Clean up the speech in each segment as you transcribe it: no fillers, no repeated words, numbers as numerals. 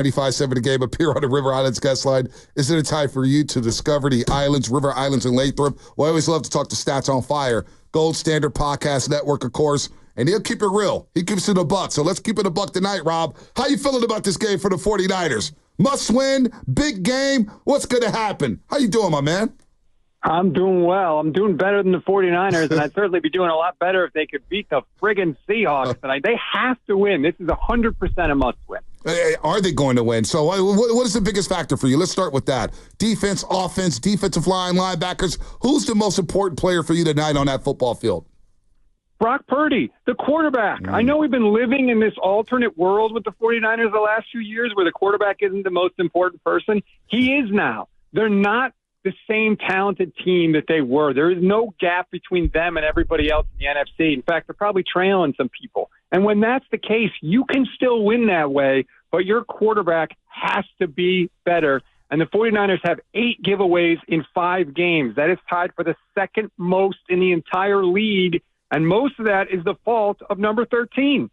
95.7 The Game appear on the River Islands guest line. Isn't it time for you to discover the islands, River Islands, and Lathrop? We always love to talk to Stats on Fire. Gold Standard Podcast Network, of course. And he'll keep it real. He keeps it a buck. So let's keep it a buck tonight, Rob. How you feeling about this game for the 49ers? Must win, big game. What's going to happen? How you doing, my man? I'm doing well. I'm doing better than the 49ers, and I'd certainly be doing a lot better if they could beat the friggin' Seahawks tonight. They have to win. This is 100% a must-win. Are they going to win? So what is the biggest factor for you? Let's start with that. Defense, offense, defensive line, linebackers. Who's the most important player for you tonight on that football field? Brock Purdy, the quarterback. I know we've been living in this alternate world with the 49ers the last few years where the quarterback isn't the most important person. He is now. They're not the same talented team that they were. There is no gap between them and everybody else in the NFC. In fact, they're probably trailing some people. And when that's the case, you can still win that way, but your quarterback has to be better. And the 49ers have 8 giveaways in 5 games. That is tied for the second most in the entire league, and most of that is the fault of number 13.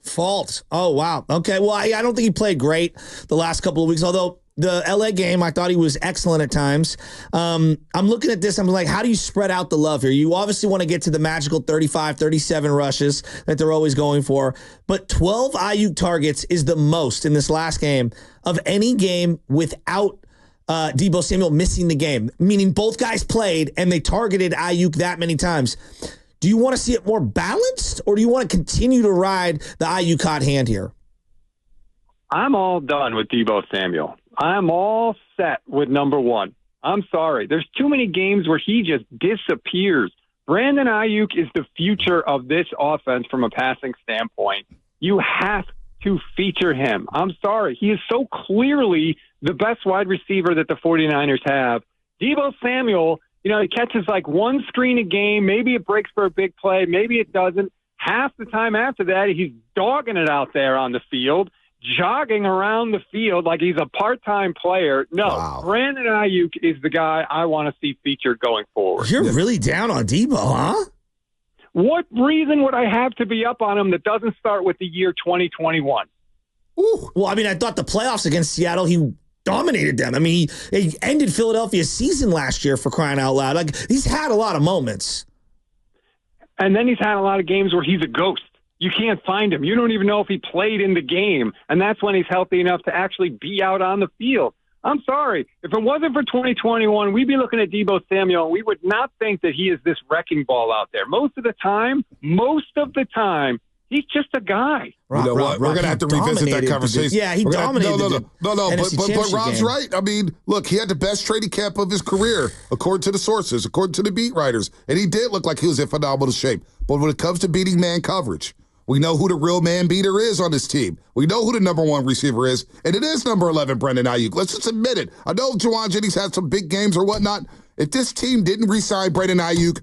Fault. Oh, wow. Okay, well, I don't think he played great the last couple of weeks, although the L.A. game, I thought he was excellent at times. I'm looking at this. I'm like, how do you spread out the love here? You obviously want to get to the magical 35, 37 rushes that they're always going for. But 12 Ayuk targets is the most in this last game of any game without Deebo Samuel missing the game, meaning both guys played and they targeted Ayuk that many times. Do you want to see it more balanced, or do you want to continue to ride the Ayuk hot hand here? I'm all done with Deebo Samuel. I'm all set with number 1. I'm sorry. There's too many games where he just disappears. Brandon Ayuk is the future of this offense from a passing standpoint. You have to feature him. I'm sorry. He is so clearly the best wide receiver that the 49ers have. Deebo Samuel, he catches like one screen a game. Maybe it breaks for a big play. Maybe it doesn't. Half the time after that, he's dogging it out there on the field, jogging around the field like he's a part-time player. No, wow. Brandon Ayuk is the guy I want to see featured going forward. You're really down on Deebo, huh? What reason would I have to be up on him that doesn't start with the year 2021? Ooh. Well, I mean, I thought the playoffs against Seattle, he dominated them. I mean, he ended Philadelphia's season last year, for crying out loud. Like, he's had a lot of moments. And then he's had a lot of games where he's a ghost. You can't find him. You don't even know if he played in the game. And that's when he's healthy enough to actually be out on the field. I'm sorry. If it wasn't for 2021, we'd be looking at Deebo Samuel, and we would not think that he is this wrecking ball out there. Most of the time, he's just a guy. You know what? We're going to have to revisit that conversation. Yeah, he dominated. No. But Rob's right. I mean, look, he had the best training camp of his career, according to the sources, according to the beat writers. And he did look like he was in phenomenal shape. But when it comes to beating man coverage, we know who the real man beater is on this team. We know who the number 1 receiver is, and it is number 11, Brandon Ayuk. Let's just admit it. I know Juwan Jennings had some big games or whatnot. If this team didn't re-sign Brandon Ayuk,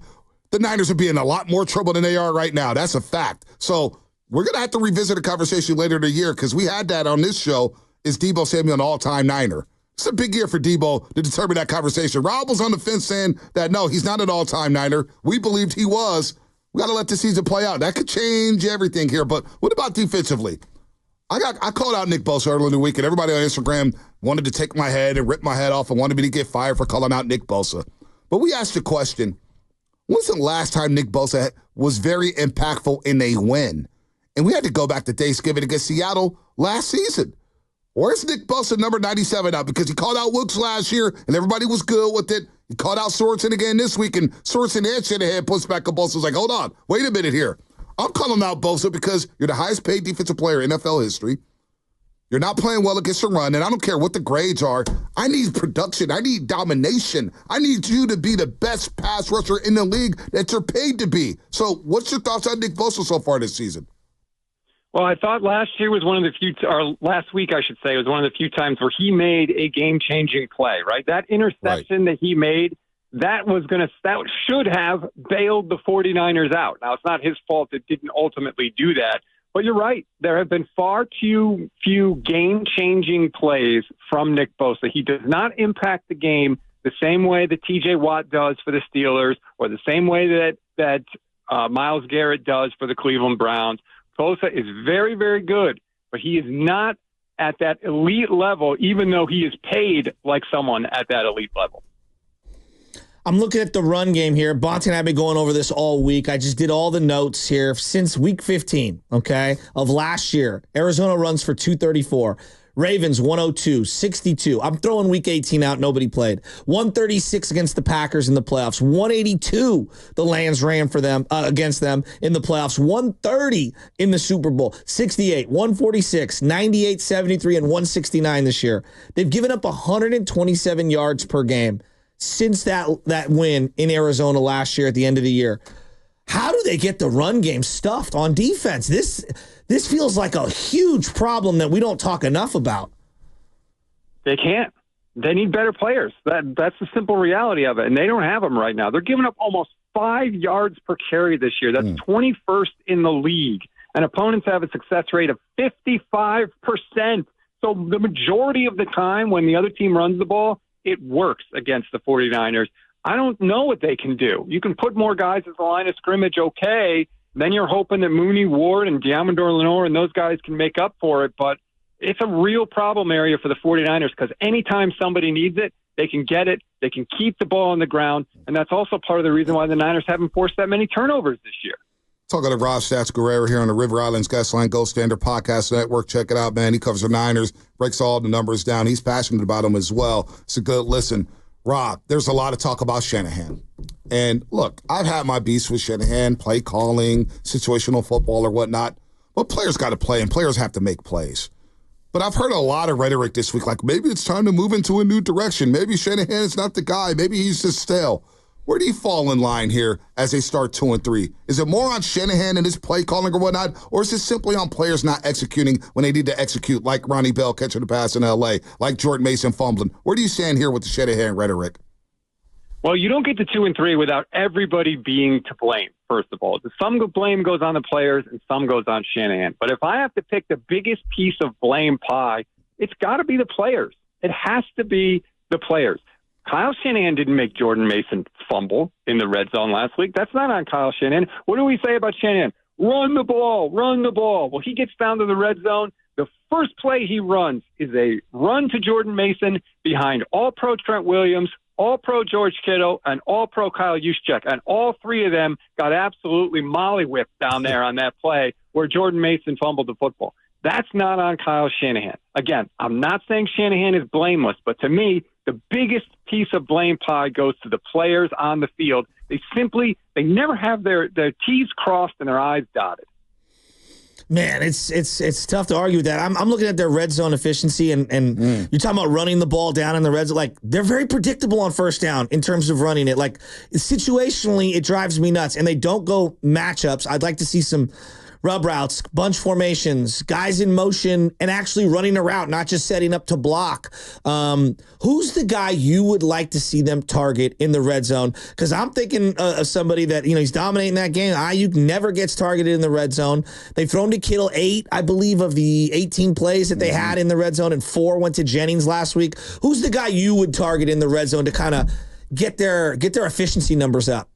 the Niners would be in a lot more trouble than they are right now. That's a fact. So we're going to have to revisit a conversation later in the year because we had that on this show. Is Deebo Samuel an all-time Niner? It's a big year for Deebo to determine that conversation. Rob was on the fence saying that, no, he's not an all-time Niner. We believed he was. We got to let the season play out. That could change everything here. But what about defensively? I called out Nick Bosa earlier in the week, and everybody on Instagram wanted to take my head and rip my head off and wanted me to get fired for calling out Nick Bosa. But we asked the question, when's the last time Nick Bosa was very impactful in a win? And we had to go back to Thanksgiving against Seattle last season. Where's Nick Bosa, number 97, out? Because he called out Wooks last year, and everybody was good with it. He called out Sorensen again this week, and Sorensen and Shanahan pushed back on Bosa. Was like, hold on, wait a minute here. I'm calling out Bosa because you're the highest paid defensive player in NFL history. You're not playing well against the run, and I don't care what the grades are. I need production. I need domination. I need you to be the best pass rusher in the league that you're paid to be. So what's your thoughts on Nick Bosa so far this season? Well, I thought last year was one of the few, or last week, I should say, was one of the few times where he made a game-changing play, right? That interception that he made, that should have bailed the 49ers out. Now, it's not his fault it didn't ultimately do that. But you're right. There have been far too few game-changing plays from Nick Bosa. He does not impact the game the same way that T.J. Watt does for the Steelers or the same way that Myles Garrett does for the Cleveland Browns. Bosa is very, very good, but he is not at that elite level, even though he is paid like someone at that elite level. I'm looking at the run game here. Bonte and I have been going over this all week. I just did all the notes here since week 15, okay, of last year. Arizona runs for 234. Ravens, 102, 62. I'm throwing week 18 out. Nobody played. 136 against the Packers in the playoffs. 182 the Lions ran for them against them in the playoffs. 130 in the Super Bowl. 68, 146, 98, 73, and 169 this year. They've given up 127 yards per game since that win in Arizona last year at the end of the year. How do they get the run game stuffed on defense? This feels like a huge problem that we don't talk enough about. They can't. They need better players. That's the simple reality of it, and they don't have them right now. They're giving up almost 5 yards per carry this year. That's 21st in the league, and opponents have a success rate of 55%. So the majority of the time when the other team runs the ball, it works against the 49ers. I don't know what they can do. You can put more guys at the line of scrimmage, okay. Then you're hoping that Mooney, Ward, and Diamondor Lenore and those guys can make up for it. But it's a real problem area for the 49ers because anytime somebody needs it, they can get it. They can keep the ball on the ground. And that's also part of the reason why the Niners haven't forced that many turnovers this year. Talking to Rob Stats Guerrera here on the River Islands Guest Line Gold Standard Podcast Network. Check it out, man. He covers the Niners, breaks all the numbers down. He's passionate about them as well. It's a good listen. Rob, there's a lot of talk about Shanahan. And look, I've had my beefs with Shanahan, play calling, situational football or whatnot. But players got to play, and players have to make plays. But I've heard a lot of rhetoric this week, like maybe it's time to move into a new direction. Maybe Shanahan is not the guy. Maybe he's just stale. Where do you fall in line here as they start 2-3? Is it more on Shanahan and his play calling or whatnot, or is it simply on players not executing when they need to execute, like Ronnie Bell catching the pass in L.A., like Jordan Mason fumbling? Where do you stand here with the Shanahan rhetoric? Well, you don't get to 2-3 without everybody being to blame, first of all. Some blame goes on the players and some goes on Shanahan. But if I have to pick the biggest piece of blame pie, it's got to be the players. It has to be the players. Kyle Shanahan didn't make Jordan Mason fumble in the red zone last week. That's not on Kyle Shanahan. What do we say about Shanahan? Run the ball, run the ball. Well, he gets down to the red zone. The first play he runs is a run to Jordan Mason behind All-Pro Trent Williams, All-Pro George Kittle, and All-Pro Kyle Juszczyk. And all three of them got absolutely molly-whipped down there on that play where Jordan Mason fumbled the football. That's not on Kyle Shanahan. Again, I'm not saying Shanahan is blameless, but to me, the biggest piece of blame pie goes to the players on the field. They never have their T's crossed and their I's dotted. Man, it's tough to argue with that. I'm looking at their red zone efficiency, and you're talking about running the ball down in the red zone. Like, they're very predictable on first down in terms of running it. Like, situationally, it drives me nuts. And they don't go matchups. I'd like to see some rub routes, bunch formations, guys in motion, and actually running a route, not just setting up to block. Who's the guy you would like to see them target in the red zone? Because I'm thinking of somebody that, he's dominating that game. Ayuk never gets targeted in the red zone. They've thrown to Kittle 8, I believe, of the 18 plays that they had in the red zone, and 4 went to Jennings last week. Who's the guy you would target in the red zone to kind of get their efficiency numbers up?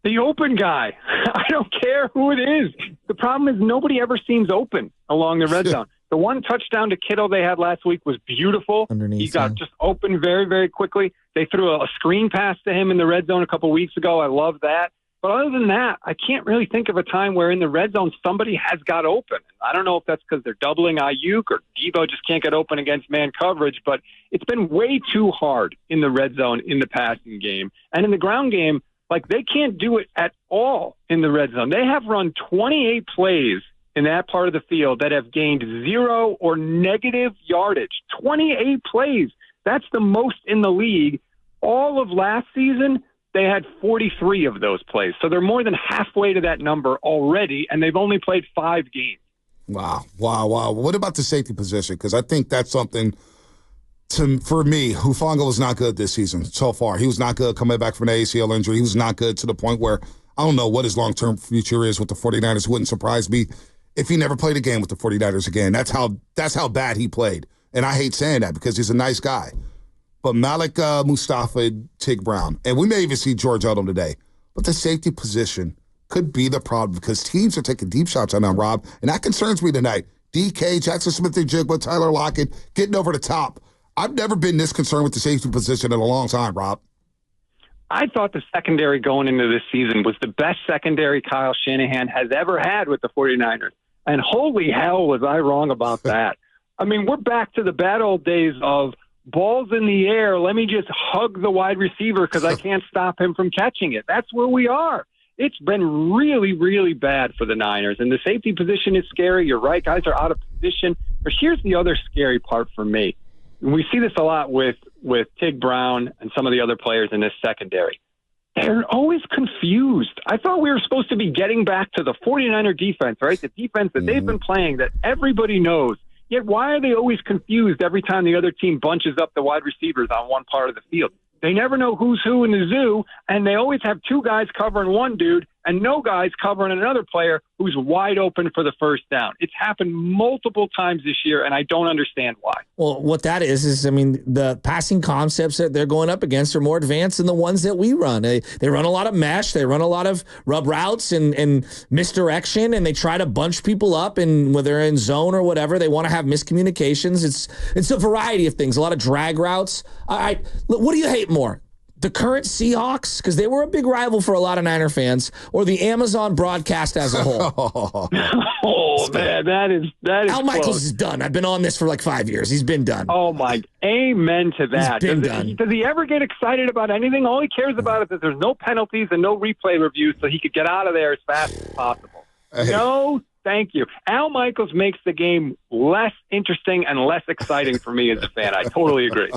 The open guy. I don't care who it is. The problem is nobody ever seems open along the red zone. The one touchdown to Kittle they had last week was beautiful. Underneath, he got just open very, very quickly. They threw a screen pass to him in the red zone a couple weeks ago. I love that. But other than that, I can't really think of a time where in the red zone somebody has got open. I don't know if that's because they're doubling Ayuk or Deebo just can't get open against man coverage, but it's been way too hard in the red zone in the passing game. And in the ground game, like, they can't do it at all in the red zone. They have run 28 plays in that part of the field that have gained 0 or negative yardage. 28 plays. That's the most in the league. All of last season, they had 43 of those plays. So they're more than halfway to that number already, and they've only played 5 games. Wow. What about the safety position? Because I think that's something – for me, Hufanga was not good this season so far. He was not good coming back from an ACL injury. He was not good to the point where I don't know what his long-term future is with the 49ers. It wouldn't surprise me if he never played a game with the 49ers again. That's how bad he played. And I hate saying that because he's a nice guy. But Malik Mustafa and Tig Brown, and we may even see George Odom today, but the safety position could be the problem because teams are taking deep shots on them, Rob, and that concerns me tonight. DK, Jackson Smith-Njigba, Tyler Lockett getting over the top. I've never been this concerned with the safety position in a long time, Rob. I thought the secondary going into this season was the best secondary Kyle Shanahan has ever had with the 49ers. And holy hell was I wrong about that. I mean, we're back to the bad old days of balls in the air. Let me just hug the wide receiver because I can't stop him from catching it. That's where we are. It's been really, really bad for the Niners. And the safety position is scary. You're right. Guys are out of position. But here's the other scary part for me. And we see this a lot with Tig Brown and some of the other players in this secondary. They're always confused. I thought we were supposed to be getting back to the 49er defense, right? The defense that they've been playing that everybody knows. Yet why are they always confused every time the other team bunches up the wide receivers on one part of the field? They never know who's who in the zoo, and they always have two guys covering one dude and no guys covering another player who's wide open for the first down. It's happened multiple times this year, and I don't understand why. Well, what that is I mean, the passing concepts that they're going up against are more advanced than the ones that we run. They run a lot of mesh. They run a lot of rub routes and misdirection, and they try to bunch people up, and whether they're in zone or whatever, they want to have miscommunications. It's a variety of things, a lot of drag routes. What do you hate more? The current Seahawks, because they were a big rival for a lot of Niner fans, or the Amazon broadcast as a whole? Oh, man, that is Al Michaels is done. I've been on this for like 5 years. He's been done. Oh, my. Amen to that. He's been done. Does he ever get excited about anything? All he cares about is that there's no penalties and no replay reviews, so he could get out of there as fast as possible. No, thank you. Al Michaels makes the game less interesting and less exciting for me as a fan. I totally agree.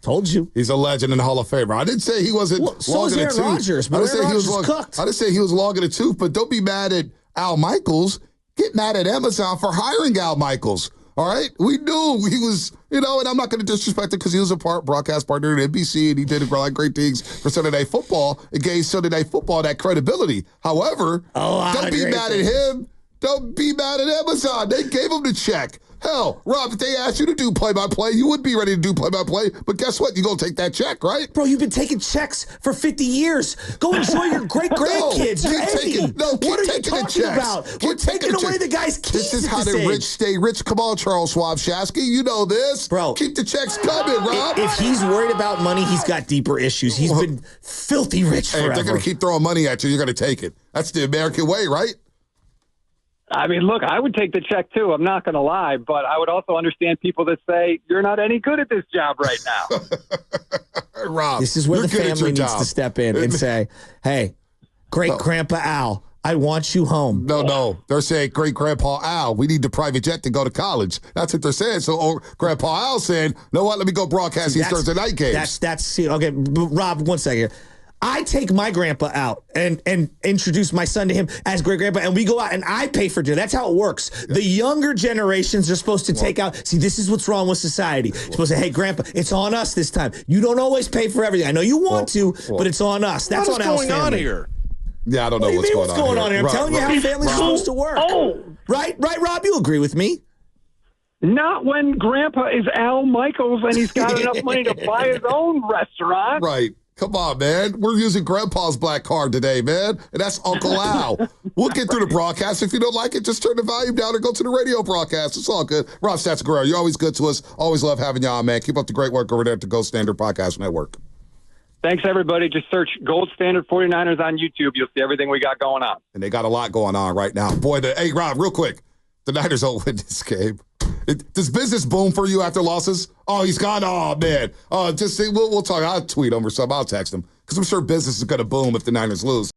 Told you. He's a legend and a Hall of Famer. I didn't say he wasn't long in the tooth. Rodgers, but Aaron Rodgers is cooked. I didn't say he was long in the tooth, but don't be mad at Al Michaels. Get mad at Amazon for hiring Al Michaels. All right? We knew he was, and I'm not going to disrespect him because he was a broadcast partner at NBC, and he did a lot of great things for Sunday Night Football. It gave Sunday Night Football that credibility. However, don't be mad at him. Don't be mad at Amazon. They gave him the check. Hell, Rob, if they asked you to do play-by-play, you would be ready to do play-by-play. But guess what? You're going to take that check, right? Bro, you've been taking checks for 50 years. Go enjoy your great-grandkids. You're 80. What are you talking about? We're taking away the guy's keys. This is how the rich stay rich. Come on, Charles Schwab Shasky. You know this. Bro. Keep the checks coming, Rob. If he's worried about money, he's got deeper issues. He's been filthy rich forever. If they're going to keep throwing money at you, you're going to take it. That's the American way, right? I mean, look, I would take the check, too. I'm not going to lie. But I would also understand people that say, you're not any good at this job right now. Rob, this is where the family needs to step in and say, hey, Great-Grandpa Al, I want you home. No. They're saying, Great-Grandpa Al, we need the private jet to go to college. That's what they're saying. So Grandpa Al's saying, you know what, let me go broadcast these Thursday night games. Okay, Rob, 1 second. I take my grandpa out and introduce my son to him as great-grandpa, and we go out and I pay for dinner. That's how it works. Yeah. The younger generations are supposed to take out. See, this is what's wrong with society. You're supposed to say, hey, grandpa, it's on us this time. You don't always pay for everything. I know you want to, but it's on us. That's on Al's family. What's going on here? Yeah, I don't know what's going on here. I'm telling you how families are supposed to work. Oh. Right, Rob? You agree with me? Not when Grandpa is Al Michaels and he's got enough money to buy his own restaurant. Right. Come on, man. We're using Grandpa's black card today, man. And that's Uncle Al. We'll get through the broadcast. If you don't like it, just turn the volume down or go to the radio broadcast. It's all good. Rob Stats Guerrera, you're always good to us. Always love having you on, man. Keep up the great work over there at the Gold Standard Podcast Network. Thanks, everybody. Just search Gold Standard 49ers on YouTube. You'll see everything we got going on. And they got a lot going on right now. Boy, hey, Rob, real quick. The Niners don't win this game. Does business boom for you after losses? Oh, he's gone. Oh, man. Just we'll talk. I'll tweet him or something. I'll text him because I'm sure business is going to boom if the Niners lose.